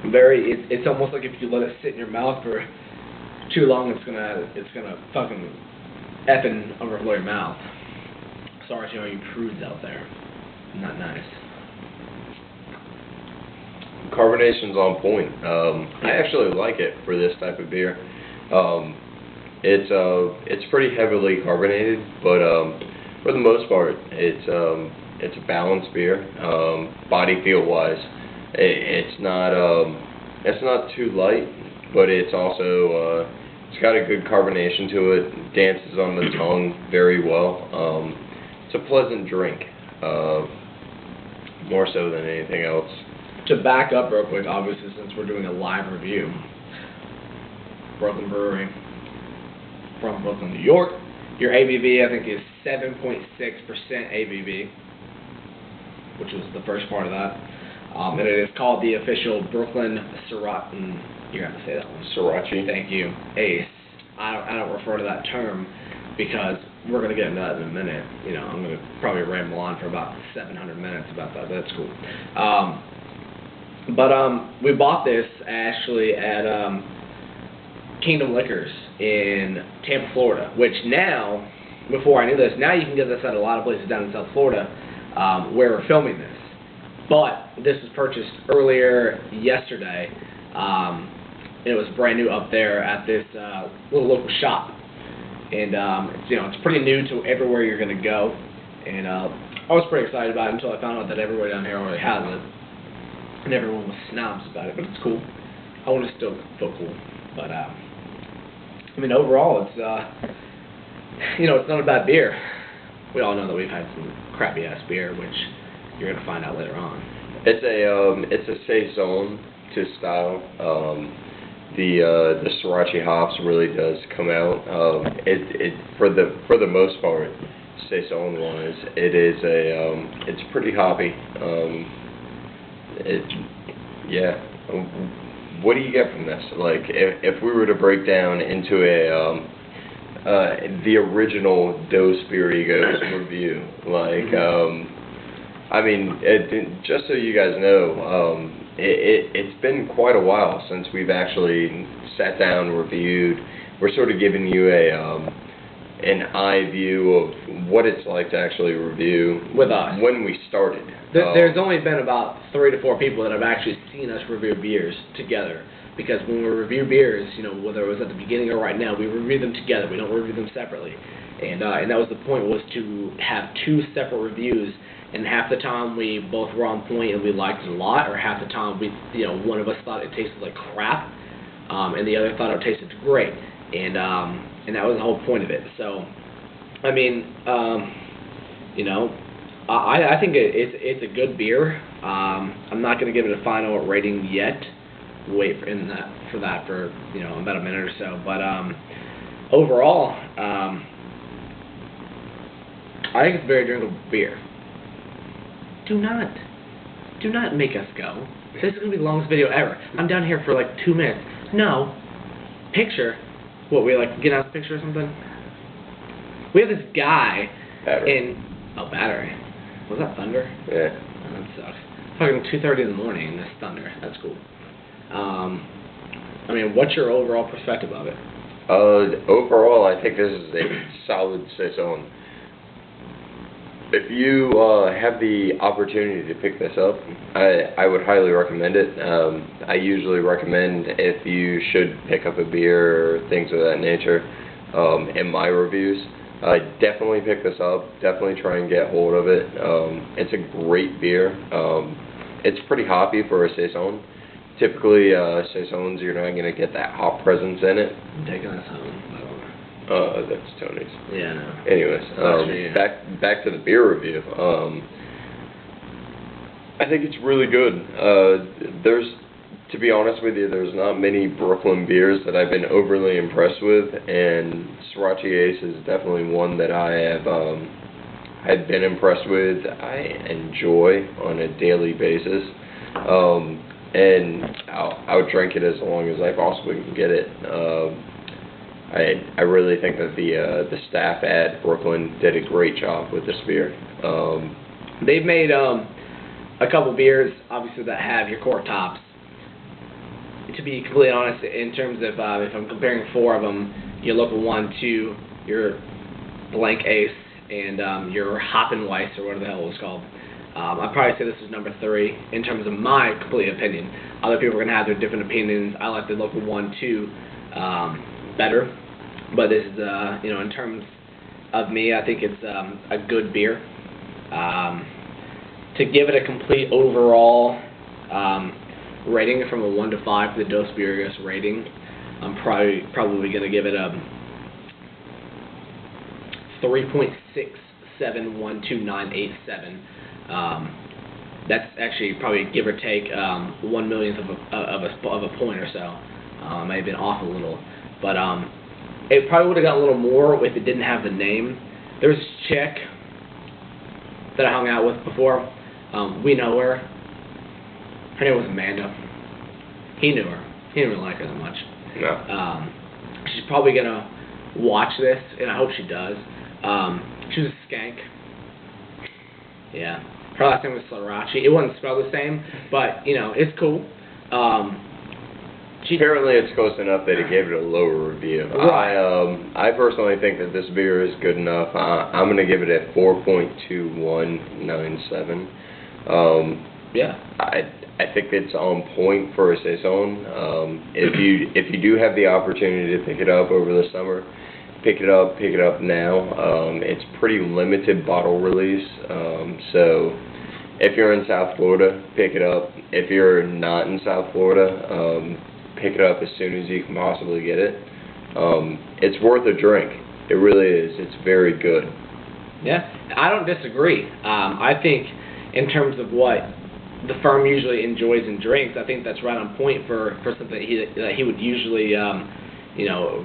It's almost like if you let it sit in your mouth for too long, it's gonna fucking effing overflow your mouth. Sorry to all you prudes out there. Not nice. Carbonation's on point. I actually like it for this type of beer. It's pretty heavily carbonated, but for the most part, it's a balanced beer. Body feel wise, it's not too light, but it's also it's got a good carbonation to it. Dances on the tongue very well. It's a pleasant drink, more so than anything else. To back up real quick, obviously, since we're doing a live review, Brooklyn Brewery from Brooklyn, New York. Your ABV, I think, is 7.6% ABV, which was the first part of that. And it is called the official Brooklyn Sorachi. You're going to say that one. Sorachi. Thank you. Ace. I don't refer to that term because we're going to get into that in a minute. You know, I'm going to probably ramble on for about 700 minutes about that. That's cool. But we bought this actually at Kingdom Liquors in Tampa, Florida, which now, before I knew this, now you can get this at a lot of places down in South Florida where we're filming this. But this was purchased earlier yesterday. It was brand new up there at this little local shop. And it's pretty new to everywhere you're going to go. And I was pretty excited about it until I found out that everywhere down here already has it. And everyone was snobs about it, but it's cool. I want to still feel cool. But, overall, it's not a bad beer. We all know that we've had some crappy-ass beer, which you're going to find out later on. It's a saison to style. The Sorachi hops really does come out. For the most part, saison wise, it's pretty hoppy. What do you get from this? Like, if we were to break down into the original DosBeerigos review, like, just so you guys know, it's been quite a while since we've actually sat down and reviewed. We're sort of giving you an eye view of what it's like to actually review with us when we started. There's only been about 3 to 4 people that have actually seen us review beers together. Because when we review beers, whether it was at the beginning or right now, we review them together. We don't review them separately. And that was the point, was to have 2 separate reviews. And half the time we both were on point and we liked it a lot, or half the time one of us thought it tasted like crap, and the other thought it tasted great. And that was the whole point of it. So, I think it's a good beer. I'm not going to give it a final rating yet. Wait for that for about a minute or so. But overall, I think it's a very drinkable beer. Do not make us go. This is going to be the longest video ever. I'm down here for like 2 minutes. No. Picture. What, we like get out the picture or something? We have this guy battery. Was that thunder? Yeah. Oh, that sucks. Fucking 2:30 in the morning and this thunder. That's cool. What's your overall perspective of it? Overall, I think this is a solid saison. If you have the opportunity to pick this up, I would highly recommend it. I usually recommend, if you should pick up a beer or things of that nature, in my reviews, definitely pick this up. Definitely try and get hold of it. It's a great beer. It's pretty hoppy for a saison. Typically, saisons, you're not going to get that hop presence in it. I'm taking this home, by the way. That's Tony's. Yeah, no. Anyways, back to the beer review. I think it's really good. To be honest with you, there's not many Brooklyn beers that I've been overly impressed with, and Sorachi Ace is definitely one that I have been impressed with. I enjoy on a daily basis, and I'll drink it as long as I possibly can get it. I really think that the staff at Brooklyn did a great job with this beer. They've made a couple beers, obviously, that have your cork tops. be completely honest, in terms of if I'm comparing 4 of them, your local 1, 2, your blank ace, and your Hoppin' Weiss, or whatever the hell it was called. I'd probably say this is number 3 in terms of my complete opinion. Other people are going to have their different opinions. I like the local 1, 2 better, but this is, in terms of me, I think it's a good beer. To give it a complete overall rating from a 1 to 5 for the DosBeerigos rating, I'm probably going to give it a 3.671297. That's actually probably give or take 1 millionth of a point or so. May have been off a little, but it probably would have got a little more if it didn't have the name. There was this chick that I hung out with before. We know her. Her name was Amanda. He knew her. He didn't really like her that much. No. She's probably gonna watch this, and I hope she does. She was a skank. Yeah. Her last name was Sorachi. It wasn't spelled the same, but it's cool. Apparently it's close enough that he gave it a lower review. Right. I personally think that this beer is good enough. I'm going to give it a 4.2197. Yeah. I think it's on point for a saison. If you do have the opportunity to pick it up over the summer, pick it up now. It's pretty limited bottle release, so if you're in South Florida, pick it up. If you're not in South Florida, pick it up as soon as you can possibly get it. It's worth a drink. It really is. It's very good. Yeah, I don't disagree. I think in terms of what the firm usually enjoys and drinks, I think that's right on point for something that he would usually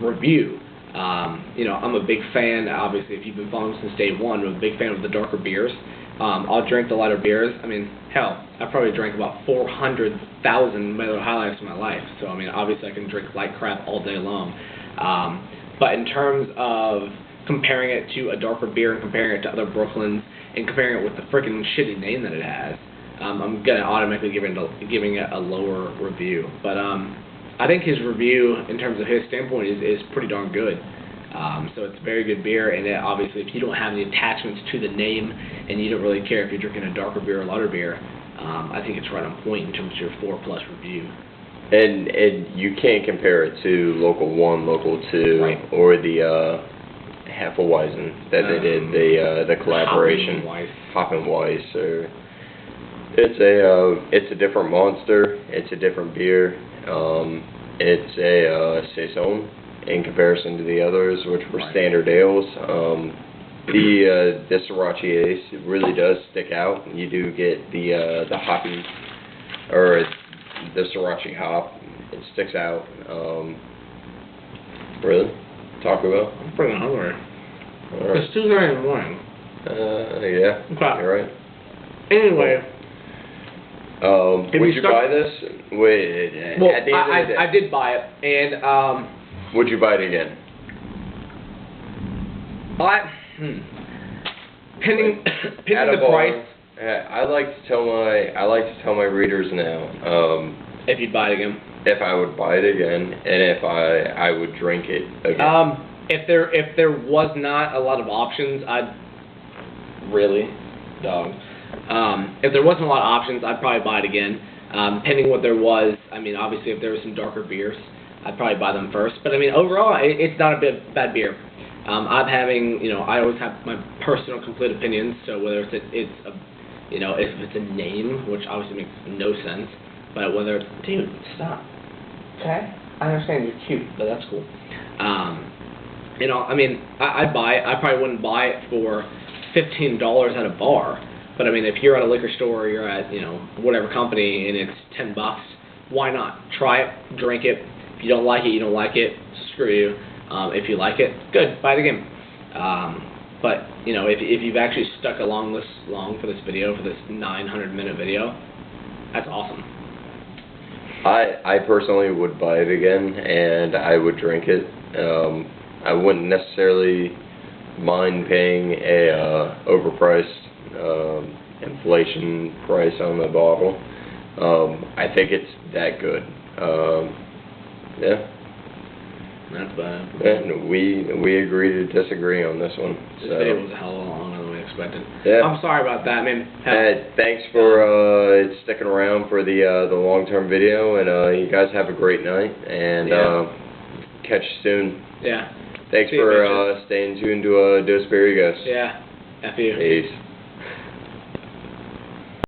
review. I'm a big fan, obviously, if you've been following since day one, I'm a big fan of the darker beers. I'll drink the lighter beers. I mean, hell, I probably drank about 400,000 Miller High Lifes in my life. So, I mean, obviously I can drink light crap all day long. But in terms of comparing it to a darker beer and comparing it to other Brooklyns and comparing it with the freaking shitty name that it has, I'm going to automatically giving it a lower review. But I think his review, in terms of his standpoint, is pretty darn good. So it's a very good beer, and obviously if you don't have any attachments to the name and you don't really care if you're drinking a darker beer or lighter beer, I think it's right on point in terms of your 4+ review. And you can't compare it to Local 1, Local 2, right, or the Hefeweizen that they did, the collaboration. Hoppin' Weiss. Or it's a different monster. It's a different beer. It's a saison in comparison to the others, which were standard ales. The Sorachi Ace, it really does stick out. You do get the hoppy, or the Sorachi hop. It sticks out. Really? Taco Bell? I'm pretty hungry. Right. It's 2:30 in the morning. Yeah. Okay. You're right. Anyway. Would you buy this? Wait, well, at the end of the day, I did buy it, and would you buy it again? Pending the price. I like to tell my readers now. If you'd buy it again. If I would buy it again, and if I would drink it again. If there was not a lot of options, I'd really, dog. If there wasn't a lot of options, I'd probably buy it again. Pending what there was, I mean, obviously if there were some darker beers, I'd probably buy them first. But I mean, overall, it's not a bad beer. I'm having, I always have my personal complete opinions. So whether if it's a name, which obviously makes no sense, but whether it's, dude, stop. Okay, I understand you're cute, but that's cool. I mean, I'd buy it. I probably wouldn't buy it for $15 at a bar. But I mean, if you're at a liquor store or you're at, whatever company and it's $10, why not? Try it, drink it. If you don't like it, you don't like it. Screw you. If you like it, good, buy it again. But if you've actually stuck along this long for this video, for this 900-minute video, that's awesome. I personally would buy it again, and I would drink it. I wouldn't necessarily mind paying a overpriced inflation price on the bottle, I think it's that good. Yeah. That's bad. And we agree to disagree on this one. This So. video was a hell of a lot longer than we expected. Yeah. I'm sorry about that, man. Thanks for sticking around for the long-term video, and you guys have a great night, and catch you soon. Yeah. Thanks See you, for bitches. staying tuned to DosBeerigos. Yeah. F you. Peace.